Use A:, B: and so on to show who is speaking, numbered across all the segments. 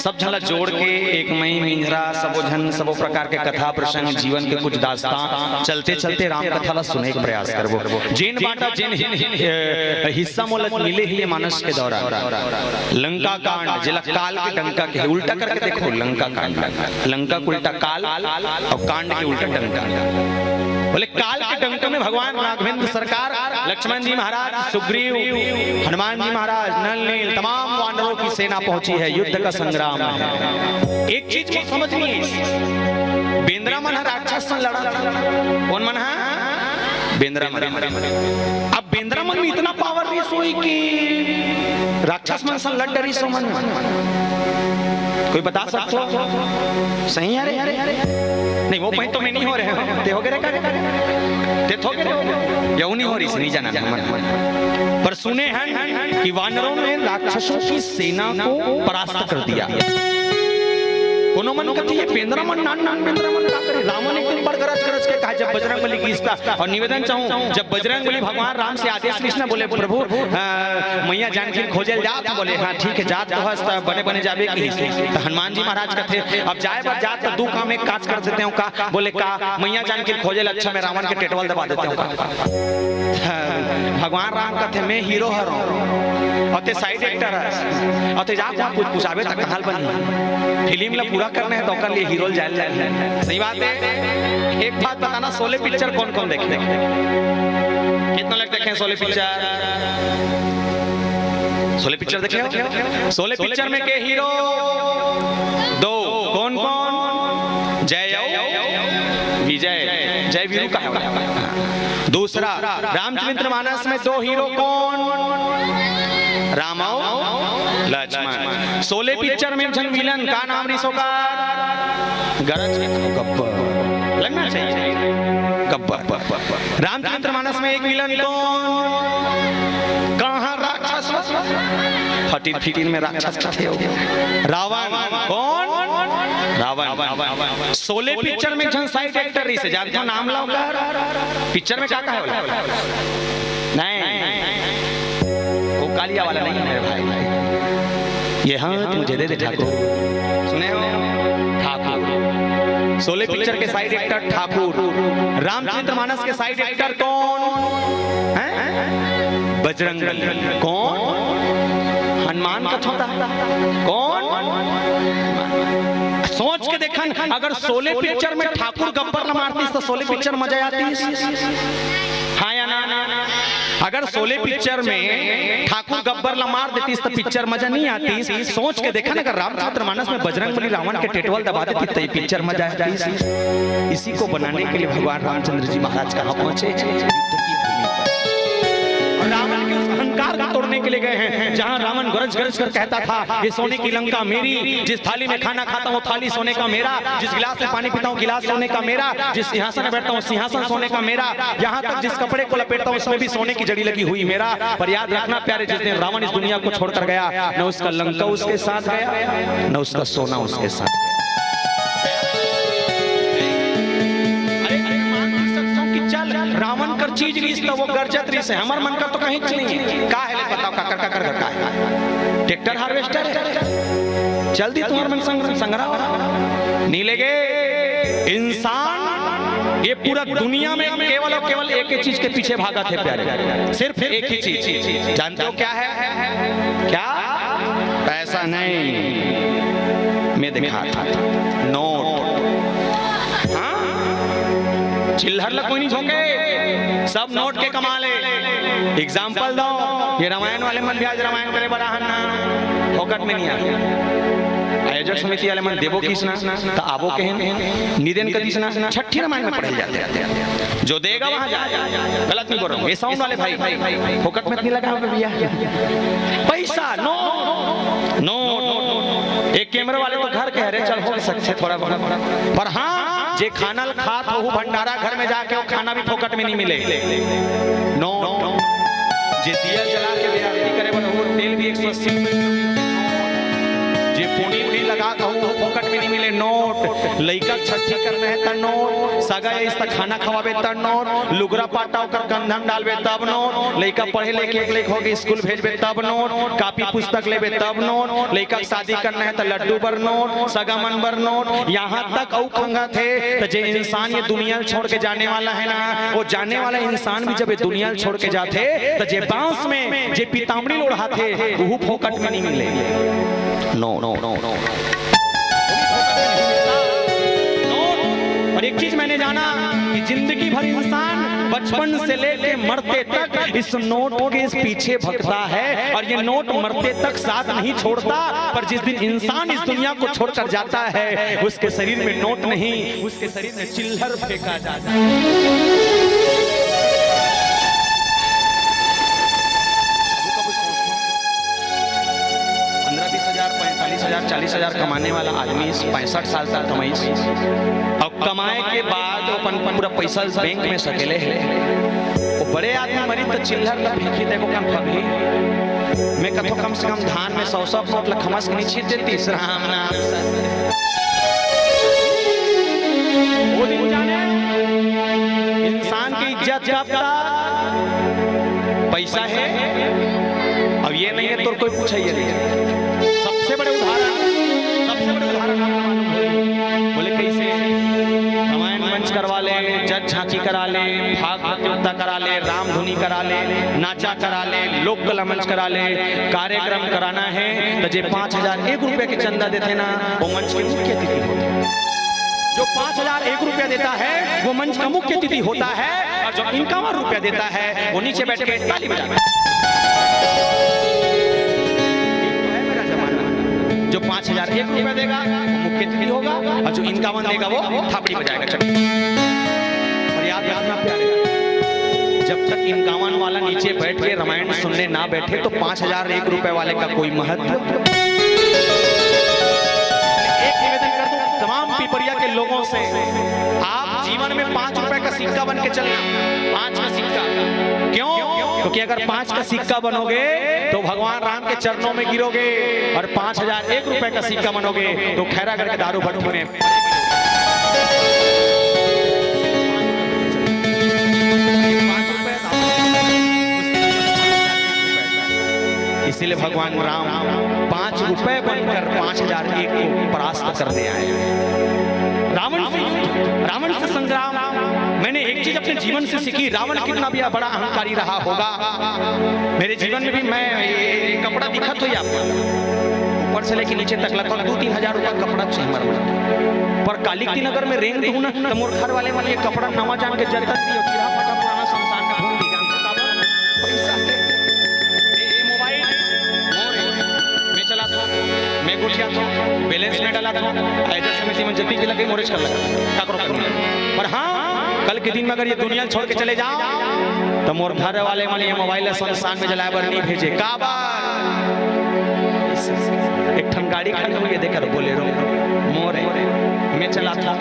A: सब झला जोड़ के एक मई मिंजरा सबोझन सबो प्रकार के कथा प्रसंग जीवन के कुछ दास्तां चलते चलते राम कथा ला सुने के प्रयास करबो। जिन बाटा जिन हिस्सा मोल मिले ही मानस के दौरान लंका कांड जिला काल के डंका के उल्टा करके देखो, लंका कांड, लंका का उल्टा काल और कांड के उल्टा डंका। बोले काल के डंका में भगवान राघवेंद्र सरकार, लक्ष्मण जी महाराज, सुग्रीव, हनुमान जी महाराज, नल नील तमाम वानरों की सेना पहुंची है, युद्ध का संग्राम है। एक चीज को समझनी है, बेंद्रा मन राक्षस से लड़ा था। कौन मन है? बेंद्रा मन। अब बेंद्रा मन में इतना पावर नहीं सोई कि राक्षस मन से लड़ डरी सो मन। कोई बता सकते हो? सही है रे? नहीं वो पॉइंट तो मैं नहीं हो रहे हो, ते हो गए ते थो गए या नहीं हो रही, नहीं जाना मन। पर सुने हैं कि वानरों ने राक्षसों की सेना को परास्त कर दिया। कोनो मन कहती है बेंद्रा मन नान बेंद्रा मन का करे। रावण एक दिन पर गरज के कहा जब बजरंगबली गीसता, और निवेदन चाहूं जब बजरंगबली भगवान राम से आदेश कृष्ण बोले प्रभु मैया जानकी खोजल जात, बोले हाँ ठीक है जात तो है बने बने जावे की। तो हनुमान जी महाराज कहते अब जाए पर जात तो दो काम एक काज कर देते हूं का, बोले का मैया जानकी खोजल, अच्छा मैं रावण के टेटवल दबा देते हूं का। भगवान राम कहते मैं हीरो हूं और ते साइड एक्टर है और ते जात कुछ पूछावे तक हाल बनी फिल्म ला पूरा करने है तो कर लिए हीरो जाए। सही बात है। एक बात बताना, शोले पिक्चर कौन कौन देखे? कितना लोग देखे शोले पिक्चर? शोले पिक्चर देखे हो? शोले पिक्चर में के हीरो दो, कौन कौन? जय विजय, जय वीरू का है। दूसरा रामचरितमानस में दो हीरो कौन? राम और लक्ष्मण। शोले पिक्चर में जन विलन का नाम रिसो का गरज गब्बर लगना चाहिए, गब्बर। रामचरितमानस में एक विलन कौन? कहां राक्षस फटीन फिटीन में राक्षस थे रावण। कौन? रावण। शोले पिक्चर में जन साइड एक्टर रिसे जानते हो नाम लाओ पिक्चर में क्या कहा है? नहीं वो कालिया वाला नहीं है मेरे भाई, ये हाथ मुझे दे दे ठाकुर। सुने हो? ठाकुर। शोले पिक्चर के साइड एक्टर ठाकुर। रामचरितमानस के साइड एक्टर कौन है? बजरंगबली। कौन? हनुमान का छोटा कौन? सोच के देखन, अगर शोले पिक्चर में ठाकुर गब्बर न मारती तो शोले पिक्चर मजा आती? हाँ या ना? अगर शोले पिक्चर में ठाकुर गब्बर ला मार देती तो पिक्चर मजा नहीं आती। सोच के देखा ना, अगर रामचरितमानस में बजरंगबली रावण के टेटवल दबा देती तो ये पिक्चर मजा आती। इसी को बनाने के लिए भगवान रामचंद्र जी महाराज कहाँ पहुंचे? युद्ध की भूमि पर। और रावण के उस अहंकार को तोड़ने के लिए गए हैं जहां रावण गरज गरज कर कहता था ये सोने की लंका मेरी, जिस थाली में खाना खाता हूँ थाली सोने का मेरा, जिस गिलास में पानी पीता हूँ गिलास सोने का मेरा, जिस सिंहासन में बैठता हूँ सिंहासन सोने का मेरा, यहाँ तक जिस कपड़े को लपेटता हूँ उसमें भी सोने की जड़ी लगी हुई मेरा। पर याद रखना प्यारे, जिस दिन रावण इस दुनिया को छोड़कर गया न उसका लंका उसके साथ गया न उसका सोना उसके साथ। रावण कर चीज रीस तो वो गरजत रीस है, हमार मन कर तो कहीं नहीं। का है बताओ? का है ट्रैक्टर हार्वेस्टर है, जल्दी तुम्हार मन संग्रह नहीं लेगे। इंसान ये पूरा दुनिया में केवल और केवल एक ही चीज के पीछे भागा थे प्यारे, सिर्फ एक ही चीज। जानते हो क्या है? क्या? पैसा नहीं, मैं दिखा था नोट। चिल्हर लग कोई नहीं झोंके, सब नोट के कमाले। एग्जाम्पल दो, ये रामायण वाले मन भी आज रामायण करे बड़ा हन्ना फोकट में नहीं आ। आयोजक समिति वाले मन देवो किसना तो आबो कहन निदेन कदिसना छठी रामायण में पढ़े जाते हैं। जो देगा वहां जाए, गलत नहीं बोल रहा हूं। ये साउंड वाले भाई फोकट में नहीं लगा होगा भैया, पैसा नो नो। एक कैमरे वाले तो घर कह रहे चल हो सकते थोड़ा बहुत, पर हाँ जे खाना खात हो भंडारा घर में जाके वो खाना भी फोकट में नहीं मिले। नो जे दिया जला के आरती करे वो तेल भी 180 रुपए, जे पूरी लगा कहूं फोकट में नहीं मिले नोट, लइका छठी करना है त नोट, सगा इस तक खाना खवाबे त नोट, लुगरा पाटा ओकर गंधम डालबे तब नोट, लइका पढ़े लेके एक लेख होगे स्कूल भेजबे तब नोट, कापी पुस्तक लेबे तब नोट, लइका शादी करना है त लड्डू बर नोट, सगा मन बर नोट। यहाँ तक औ खंगा थे तो जे इंसान ये दुनिया छोड़ के जाने वाला है ना, वो जाने वाला इंसान भी जब ये दुनिया छोड़ के जाते तो जे बांस में जे पीताम्बरी लोढ़ाते वो फोकट में नहीं मिले। No no no no. और एक चीज मैंने जाना कि जिंदगी भर इंसान बचपन से लेके मरते तक इस नोट के पीछे भगता है, और ये नोट मरते तक साथ नहीं छोड़ता। पर जिस दिन इंसान इस दुनिया को छोड़कर जाता है उसके शरीर में नोट नहीं, उसके शरीर में चिल्लर फेंका जाता है। 40,000 कमाने वाला आदमी 65 साल तक कमाई, और कमाए के बाद अपन पूरा पैसा बैंक में सकेले है। वो बड़े आदमी मरी तो चिल्लर ला फेंकी देखो कम कभी मैं कथो कम से कम धान में 100 नोट ला खमस के नीचे देती राम नाम वो दिन जाने इंसान की इज्जत कब पैसा है। अब ये नहीं है तो कोई पूछा ही नहीं। सबसे बड़े उदाहरण बोले कैसे रामायण मंच करवा ले, जज झांकी करा ले, भाग प्रतियोगिता करा ले, राम धुनी करा ले, नाचा करा ले, लोक कला मंच करा ले, कार्यक्रम कराना है तो जे 5,001 रुपए के चंदा देते ना वो मंच के मुख्य अतिथि होते हैं। जो 5,001 रुपया देता है वो मंच का मुख्य अतिथि होता है, और जो 51 रुपया देता है वो नीचे बैठ के ताली बजाता है। जो 5,001 रुपया देगा वो मुख्य अतिथि होगा, और जो 51 देगा वो थापड़ी बजाएगा। और याद रखना प्यारे, जब तक 51 वाला नीचे बैठ के रामायण सुनने ना बैठे तो 5,001 रुपए वाले का कोई महत्व। एक निवेदन कर दूं तमाम पिपरिया के लोगों से, आप जीवन में 5 रुपए का सिक्का बन के चलना। 5 का सिक्का क्यों? क्योंकि अगर 5 का सिक्का बनोगे तो भगवान राम के चरणों में गिरोगे, और 5,001 रुपए का सिक्का बनोगे तो खैरागढ़ के दारू भट्टी में। इसीलिए भगवान राम 5 रुपए बनकर 5,001 को परास्त करने आए। रावण से संग्राम। मैंने एक चीज अपने जीवन से सीखी, रावण कितना भी बड़ा अहंकारी रहा होगा, मेरे जीवन में भी मैं कपड़ा दिखा तो आपको ऊपर से लेके नीचे तक लगभग 2-3 हजार रुपया कपड़ा चाहिए मरमर, पर कालिकती नगर में रेंग दूं ना तो मोर घर वाले वाले कपड़ा नवा जान के जगत दियो चिरा फटा पुराना संसार में भूल दी जान पैसा से मोबाइल मैं चला था, मैं गुठिया था, बैलेंस में डाला था, ऐसा समिति में जति के लगे मोरेज कर लगा काकरो करने। पर हाँ, कल के दिन में अगर ये दुनिया छोड़ के चले जाओ तो मोर घर वाले वाले मोबाइल संस्थान में जलाए बर नहीं भेजे। काबर एक ठन गाड़ी खड़ी हुई है देकर बोले रो मोरे मैं चला था,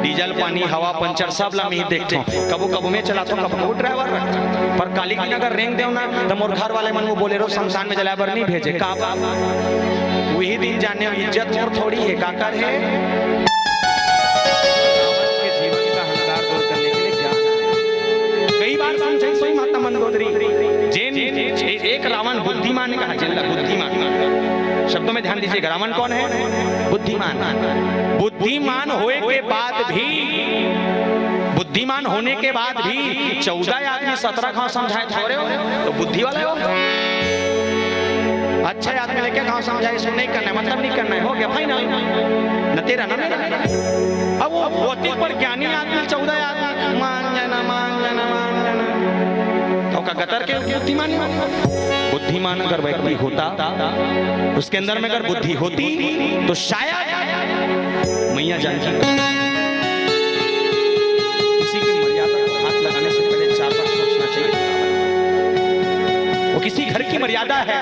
A: डीजल पानी हवा पंचर सब ला मैं देखता हूँ, कबो कबो मैं चला था, कबो कबो ड्राइवर रखता। पर काली की अगर रेंग देव ना तो मोर घर वाले मन वो बोले रो शमशान में जलाए बर नहीं भेजे। काबर वही दिन जाने इज्जत मोर थोड़ी है काकर है। कई बार समझाई सोई माता मंदोदरी जैन एक रावण बुद्धिमान ने कहा, जिल्ला बुद्धिमान शब्दों में ध्यान दीजिएगा। रावण कौन है? बुद्धिमान। बुद्धिमान होने के बाद भी, बुद्धिमान होने के बाद भी 14 आदमी 17 गांव समझाए थोड़े हो तो बुद्धि वाले हो। अच्छा आदमी लेके गांव समझाए इसको नहीं करना है, मतलब नहीं करना है, हो गया फाइनल न तेरा ना मेरा। अब वो अति पर ज्ञानी आदमी 14 आदमी मान जाना तो का गतर के बुद्धिमान। बुद्धिमान अगर व्यक्ति होता उसके अंदर में अगर बुद्धि होती तो शायद मैया जानकी किसी की मर्यादा को हाथ लगाने से पहले 4 बार सोचना चाहिए। वो किसी घर की मर्यादा है,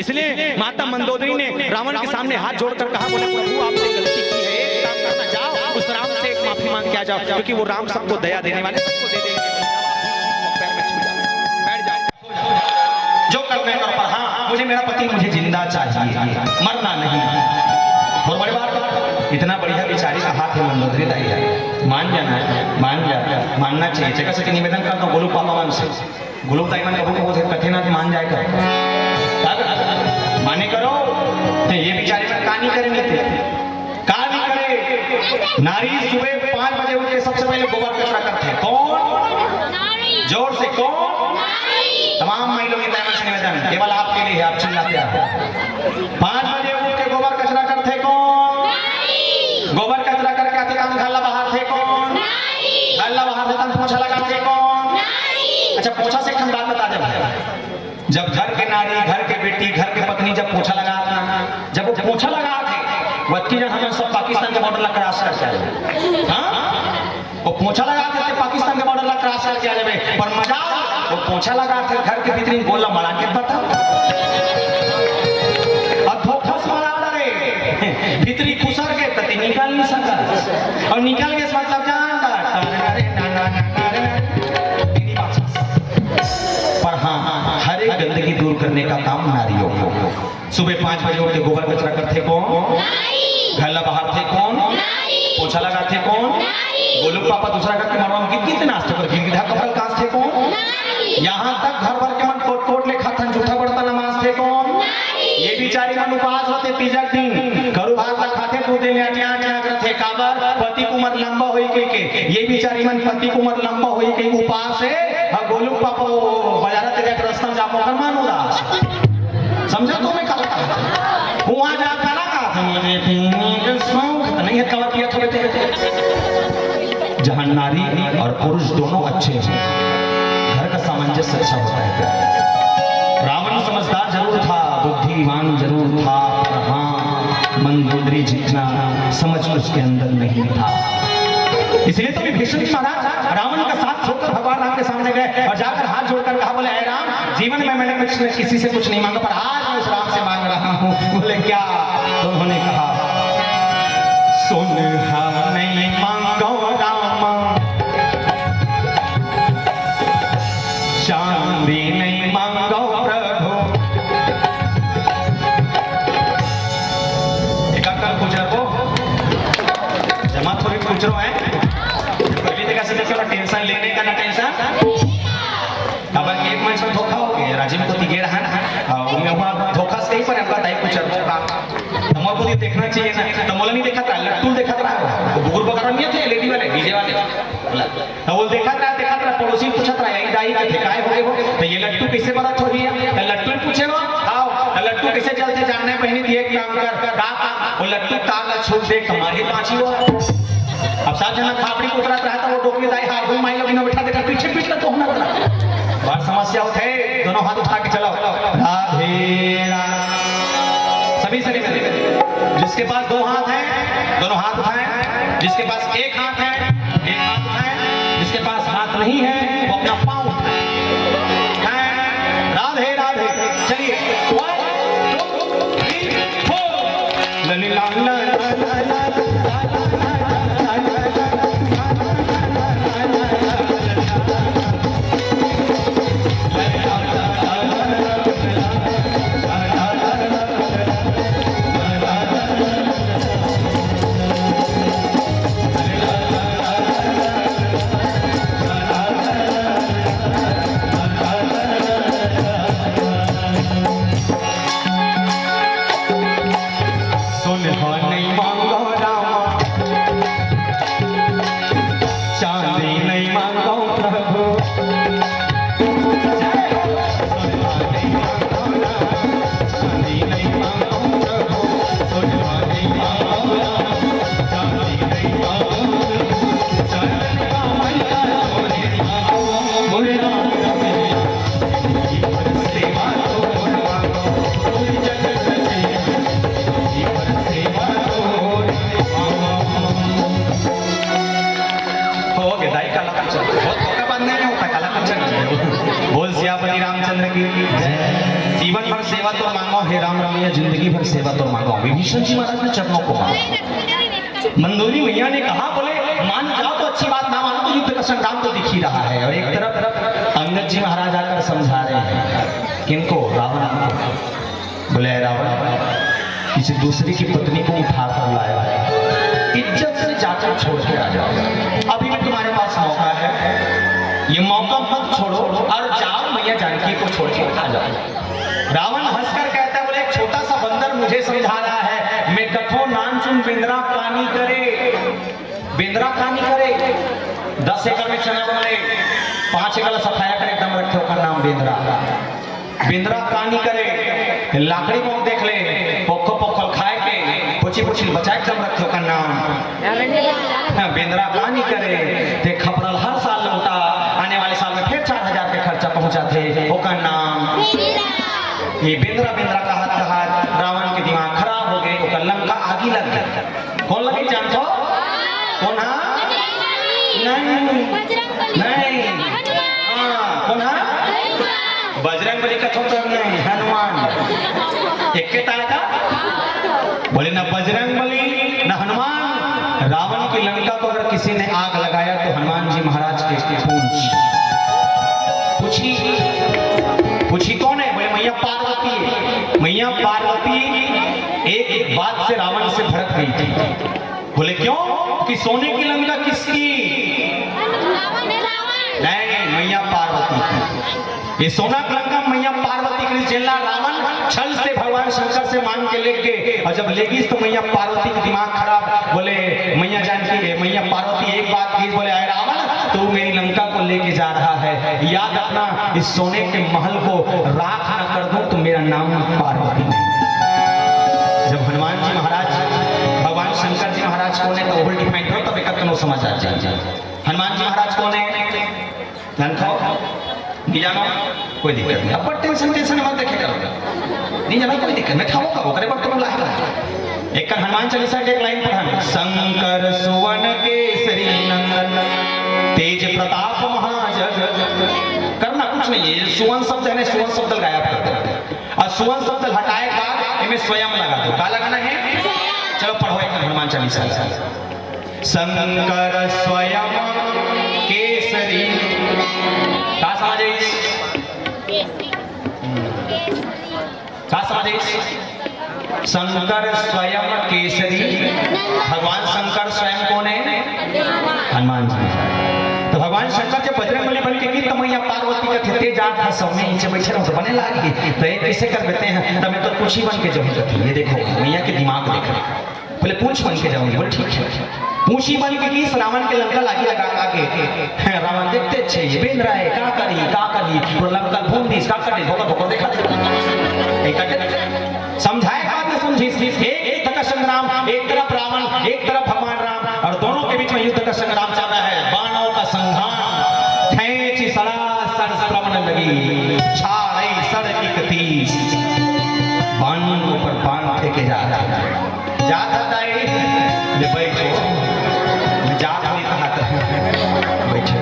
A: इसलिए माता मंदोदरी ने रावण के सामने हाथ जोड़कर कहा, बोले प्रभु आपने गलती की है, एक काम करना, जाओ उस राम से एक माफी मांग के आ जाओ, क्योंकि वो राम सबको दया देने वाले, सबको दे देंगे। जो करने का, पर हाँ मुझे मेरा पति मुझे जिंदा चाहिए, मरना नहीं। और बड़ी बात इतना बढ़िया बिचारी का हाथ है मंदोदरी दाई है, मान जाना है, मान जा, मानना चाहिए। जगह से निवेदन करता हूँ गोलू पापा मन से, गोलू दाई मन कबू कबू कथे ना मान जाए कर माने करो तो ये बिचारी में का नहीं करेंगे थे, का नहीं करे। नारी सुबह 5 बजे उठ के सबसे पहले गोबर कचरा करते हैं। कौन? जोर से कौन? तमाम महिलाओं की तरफ से निवेदन केवल आपके लिए, आप चिल्लाते हैं। 5 बजे उठ के गोबर कचरा करते कौन? गोबर कचरा करके आते काम घल्ला बाहर थे कौन? घल्ला बाहर थे तब पोछा लगाते कौन? अच्छा पोछा से हम बात बता दे। जब घर के नारी, घर के बेटी, घर के पत्नी जब पोछा लगाता, जब वो पोछा लगाते वक्की जन हम सब पाकिस्तान के बॉर्डर ला क्रॉस कर जाए। हाँ वो पोछा लगाते थे पाकिस्तान के बॉर्डर ला क्रॉस कर जाए, पर मजा वो पोछा लगाते घर के भीतर गोला मरा के पता अब धोखा से मरा रे भीतरी खुसर के तते निकाल नहीं सका, और निकाल के मतलब जानता पर हाँ हर एक गंदगी दूर करने का काम नारियों को। सुबह 5 बजे उठ के गोबर कचरा करते कौन? घल्ला बाहर थे कौन? पोछा लगाते कौन? गोलू पापा दूसरा करके मरवा कितने नाश्ते पर गिरगिधा कपड़ा कांस थे कौन? यहाँ तक घर भर के मन कोट कोट ले खाता झूठा पड़ता नमाज थे कौन? ये बिचारी मन उपवास होते तीजा दिन करू भात ला खाते दूध ले अटिया करते काबर पति कुमार लंबा होई के ये बिचारी मन पति कुमार लंबा होई के उपवास है। गोलू पापा बाजारा ते जाकर रास्ता जा मोकर मान उदास समझा तो मैं कल वहां जा करा का था मुझे पीने का शौक नहीं है, कवर पिया थोड़े थे। जहां नारी और पुरुष दोनों अच्छे हैं घर का सामंजस्य अच्छा होता है। रावण समझदार जरूर था, बुद्धिमान जरूर था, पर हाँ मंदोदरी जितना समझ उसके अंदर नहीं था। इसलिए तो विभीषण जी महाराज रावण का साथ छोड़कर भगवान राम के सामने गए और जाकर हाथ जोड़कर कहा बोले हे राम जीवन में मैंने किसी से कुछ नहीं मांगा, पर आज मैं इस राम से मांग रहा हूँ। बोले क्या? तो उन्होंने कहा सोनहा नहीं मांगो रामा, चांदी नहीं मांगो प्रभु। एकाकर गुजर जमा थोड़ी पूछ रहा है टेंशन लेने का ना टेंशन अब एक मंच में धोखा हो गया राजीव को दिखे रहा ना उनमें वहां धोखा से ही पर हमका दाई कुछ धोखा हमको को देखना चाहिए ना। तो मोला नहीं देखा था लट्टू देखा रहा वो बुजुर्ग वगैरह नहीं थे लेडी वाले डीजे वाले तो वो देखा रहा पड़ोसी पूछा था यही दाई का ठेकाए हो गए हो तो ये लट्टू कैसे बरत हो रही है? लट्टू पूछे हो आओ लट्टू कैसे चलते जानने पहनी थी एक काम कर वो लट्टू कागज छूट दे हमारी पांची हुआ। अब साथ जना थापड़ी उतरा रहा था वो डोकरी दाई हाथ घुमाई लोग इन्हों बैठा देकर पीछे पीछे तो होना बात समस्या होते है। दोनों हाथ उठा के चलो राधे सभी सभी जिसके पास 2 हाथ हैं दोनों हाथ उठाएं, जिसके पास 1 हाथ है 1 हाथ उठाएं, जिसके पास हाथ नहीं है वो अपना पांव उठाएं। राधे राधे चलिए 1 2 3 4 ललिला जीवन भर सेवा तो मांगो हे राम रमैया जिंदगी भर सेवा तो मांगो। विभीषण जी महाराज ने चरणों को मांगा। मंदोदरी मैया ने कहा बोले मान जाओ तो अच्छी बात, ना मानो तो युद्ध का संग्राम तो दिख ही रहा है। और एक तरफ अंगद जी महाराज आकर समझा रहे हैं किनको? रावण को। बोले रावण किसी दूसरी की पत्नी को उठा कर लाया है इज्जत से जाकर छोड़ के आ जाओ। अभी भी तुम्हारे पास मौका है, ये मौका मत छोड़ो और जाओ मैया जानकी को छोड़ के आ जाओ। रावण हंसकर कहता है, बोले एक छोटा सा बंदर मुझे समझा रहा है, मैं कथो नान चुन बिंद्रा कानी करे, बिंद्रा कानी करे। 10 एकड़ में चना बोले 5 एकड़ सफाया करे, एकदम रखे ओकर नाम बिंद्रा। बिंद्रा कानी करे, लाकड़ी को देख ले, पोखो पोखल खाए के पुछी पुछी बचा एकदम रखे ओकर नाम बिंद्रा कानी करे। ते खपरल हर साल लौटा, आने वाले साल में फिर 4000 के खर्चा पहुंचा थे, ओकर नाम ये बिंद्रा। बिंद्रा कहा रावण के दिमाग खराब हो गए, ओकर लंका आगी लग गई। कौन लगी जानतो? कौन हा? नहीं नहीं, हाँ कौन हा? बजरंग बली कथो तो नहीं, हनुमान। एक के ताका बोले ना बजरंग बली ना हनुमान। रावण की लंका को अगर किसी ने आग लगाया तो हनुमान जी महाराज के पूछी पूछी कौन है? बोले मैया पार्वती है। मैया पार्वती एक बात से रावण से भड़क गई थी। बोले क्यों? कि सोने की लंका किसकी? नहीं, मैया पार्वती की। ये सोना की लंका मैया पार्वती के जिला रावण छल से भगवान शंकर से मांग के ले गए, और जब लेगी तो मैया पार्वती का दिमाग खराब। बोले मैया जानकी है, मैया पार्वती एक बात की, बोले अरे रावण तू मेरी लंका को लेके जा रहा है, याद रखना इस सोने के महल को राख न कर दूं तो मेरा नाम पार्वती नहीं। जब हनुमान जी महाराज भगवान शंकर जी महाराज कौन है तो ओवर डिफाइन हो, तब एक समझ आ जाए हनुमान जी महाराज कौन है। नहीं जानो कोई दिक्कत नहीं, अब टेंशन मत देखे करो, नहीं जाना कोई दिक्कत नहीं, खाओ खाओ करे वक्त में लाए। एक हनुमान चालीसा के एक लाइन पढ़ा, शंकर सुवन केसरी नंदन तेज प्रताप महाजग। करना कुछ नहीं है, सुवन शब्द है, सुवन शब्द गायब कर दो, और सुवन शब्द हटाए बाद इनमें स्वयं लगा दो। क्या लगाना है? चलो पढ़ो एक हनुमान चालीसा। शंकर स्वयं केसरी, क्या समझे? क्या समझे? शंकर स्वयं केसरी। भगवान शंकर स्वयं कौन है? हनुमान जी। तो भगवान शंकर जब बजरंगबली बन के गीत तो मैया पार्वती का थे जात है, सब में नीचे बैठे रहो तो बने लागी, तो ये कैसे कर देते हैं? तब मैं तो पूछी बन के जाऊंगा। ये देखो मैया के दिमाग देखो, बोले पूछ बन के जाऊंगी। बोले ठीक है, पूछी बन के की रावण के लंका लागी लगा के रावण देखते अच्छे ये बेन रहा है, का करी तो लंका घूम दी, का कटे भोकर देखा समझाए बात में समझी। एक युद्ध का संग्राम, एक तरफ रावण एक तरफ भगवान राम, और दोनों के बीच में युद्ध का संग्राम चल रहा है। बाणों का संघान, खींची सरासर श्रवण लगी, छाड़ई सड़क इकतीस, बाण के ऊपर बाण फेंके जाता ले बैठो, मैं जात नहीं कहा था बैठे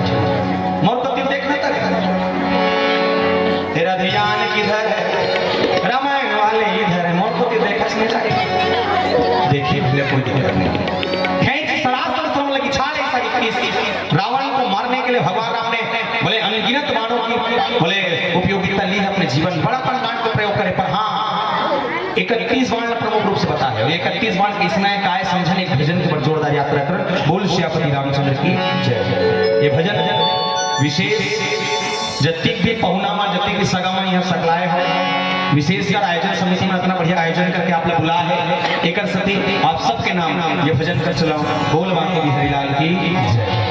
A: मोर को देखना तक तेरा ध्यान किधर है, रामायण वाले इधर है, मोर को देखा नहीं चाहिए। देखिए बोले कोई दिक्कत नहीं, खींच सरासर श्रम लगी, छाड़े रावण को मारने के लिए भगवान राम ने बोले अनगिनत बाणों की बोले उपयोगिता ली है अपने जीवन, बड़ा बाण को प्रयोग करे, पर हाँ 31 बाण प्रमुख रूप से बता है। 31 बाण इसमें काय समझने एक भजन के ऊपर जोरदार यात्रा कर, बोल श्यापति रामचंद्र की जय। ये भजन विशेष जतिक भी पहुनामा जतिक भी सगामा यहाँ सकलाए है, विशेषकर आयोजन समिति में इतना बढ़िया आयोजन करके आप लोग बुला है, एक सती आप सबके नाम ये भजन कर चलाओ, बोल बांके बिहारी लाल की जय।